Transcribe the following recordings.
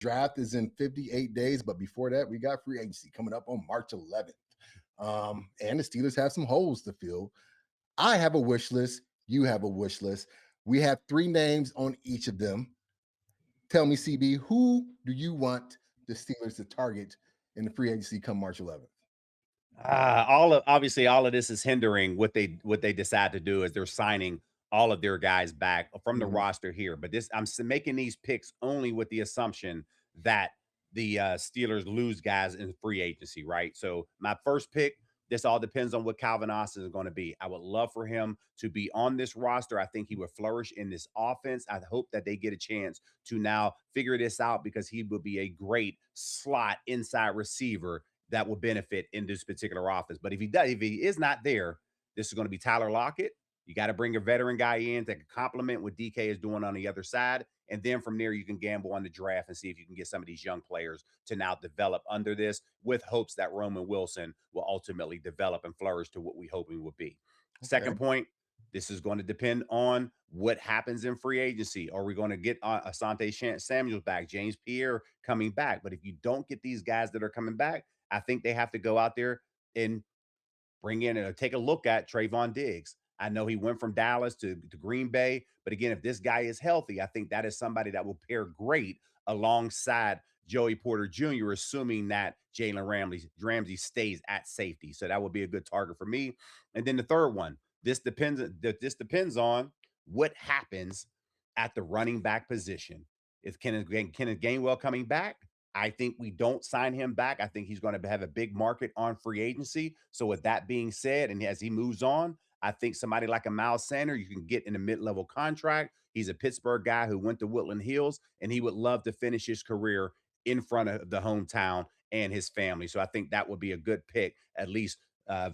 Draft is in 58 days, but before that, we got free agency coming up on March 11th. And the Steelers have some holes to fill. I have a wish list. You have a wish list. We have three names on each of them. Tell me, CB, who do you want the Steelers to target in the free agency come March 11th? All of obviously all of this is hindering what they decide to do is they're signing all of their guys back from the Mhm. roster here. But this making these picks only with the assumption that the Steelers lose guys in free agency, right? So my first pick, this all depends on what Calvin Austin is going to be. I would love for him to be on this roster. I think he would flourish in this offense. I hope that they get a chance to now figure this out because he would be a great slot inside receiver that will benefit in this particular offense. But if he is not there, this is going to be Tyler Lockett. You got to bring a veteran guy in that can complement what DK is doing on the other side. And then from there, you can gamble on the draft and see if you can get some of these young players to now develop under this with hopes that Roman Wilson will ultimately develop and flourish to what we hope he will be. Okay. Second point, this is going to depend on what happens in free agency. Are we going to get Asante Samuels back, James Pierre coming back? But if you don't get these guys that are coming back, I think they have to go out there and bring in and take a look at Trayvon Diggs. I know he went from Dallas to Green Bay, but again, if this guy is healthy, I think that is somebody that will pair great alongside Joey Porter Jr., assuming that Jalen Ramsey stays at safety. So that would be a good target for me. And then the third one, this depends on what happens at the running back position. Is Kenneth Gainwell coming back? I think we don't sign him back. I think he's going to have a big market on free agency. So, with that being said, and as he moves on, I think somebody like a Miles Sanders you can get in a mid-level contract. He's a Pittsburgh guy who went to Woodland Hills, and he would love to finish his career in front of the hometown and his family. So, I think that would be a good pick, at least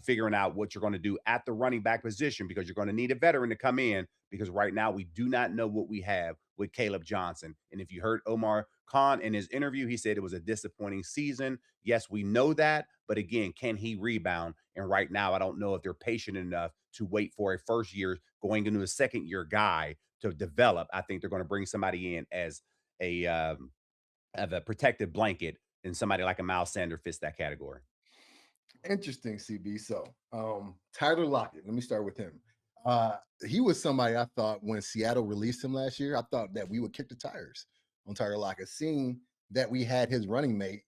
figuring out what you're going to do at the running back position because you're going to need a veteran to come in because right now we do not know what we have with Caleb Johnson. And if you heard Omar Khan in his interview, he said it was a disappointing season. Yes, we know that, but again, can he rebound? And right now, I don't know if they're patient enough to wait for a first year going into a second year guy to develop. I think they're going to bring somebody in as a protective blanket, and somebody like a Miles Sanders fits that category. Interesting, CB. So, Tyler Lockett, let me start with him. Uh, he was somebody I thought when Seattle released him last year, I thought that we would kick the tires on Tyler Lockett, seeing that we had his running mate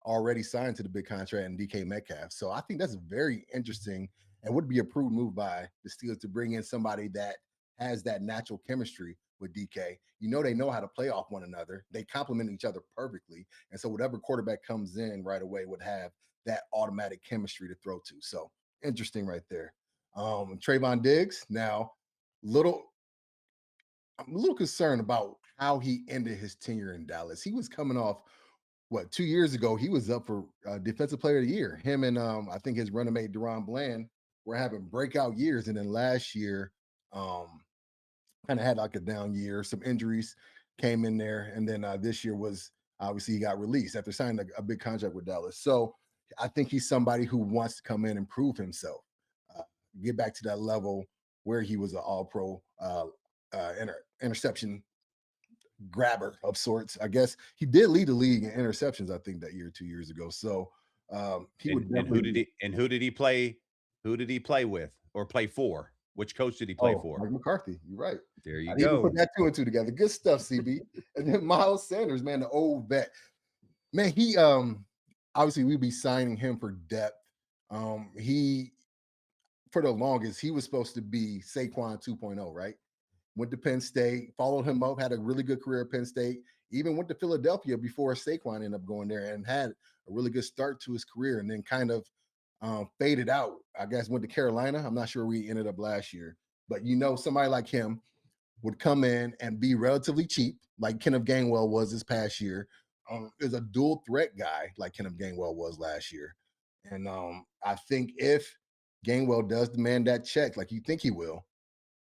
already signed to the big contract and DK Metcalf. So I think that's very interesting and would be a prudent move by the Steelers to bring in somebody that has that natural chemistry with DK. They know how to play off one another. They complement each other perfectly. And so whatever quarterback comes in right away would have that automatic chemistry to throw to. So interesting right there. Trayvon Diggs. Now, little I'm a little concerned about how he ended his tenure in Dallas. He was coming off 2 years ago. He was up for Defensive Player of the Year. Him and I think his running mate Deron Bland were having breakout years, and then last year, um, kind of had like a down year. Some injuries came in there, and then this year was obviously he got released after signing a big contract with Dallas. So I think he's somebody who wants to come in and prove himself, uh, get back to that level where he was an All Pro interception grabber of sorts. I guess he did lead the league in interceptions. I think that year, 2 years ago. So he would And who definitely did be. he play? Who did he play with or play for? Which coach did he play Oh, for? Mike McCarthy. You're right. There I you didn't even put go. that two and two together. Good stuff, CB. And then Miles Sanders, man, the old vet. Man, he obviously we'd be signing him for depth. He for the longest, he was supposed to be Saquon 2.0, right? Went to Penn State, followed him up, had a really good career at Penn State, even went to Philadelphia before Saquon ended up going there and had a really good start to his career and then kind of faded out. I guess went to Carolina. I'm not sure where he ended up last year, but somebody like him would come in and be relatively cheap, like Kenneth Gainwell was this past year. Is a dual threat guy like Kenneth Gainwell was last year. And I think if Gainwell does demand that check, like you think he will,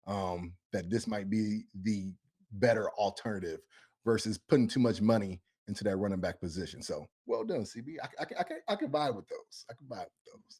that this might be the better alternative versus putting too much money into that running back position. So well done, CB. I can vibe with those. I can vibe with those.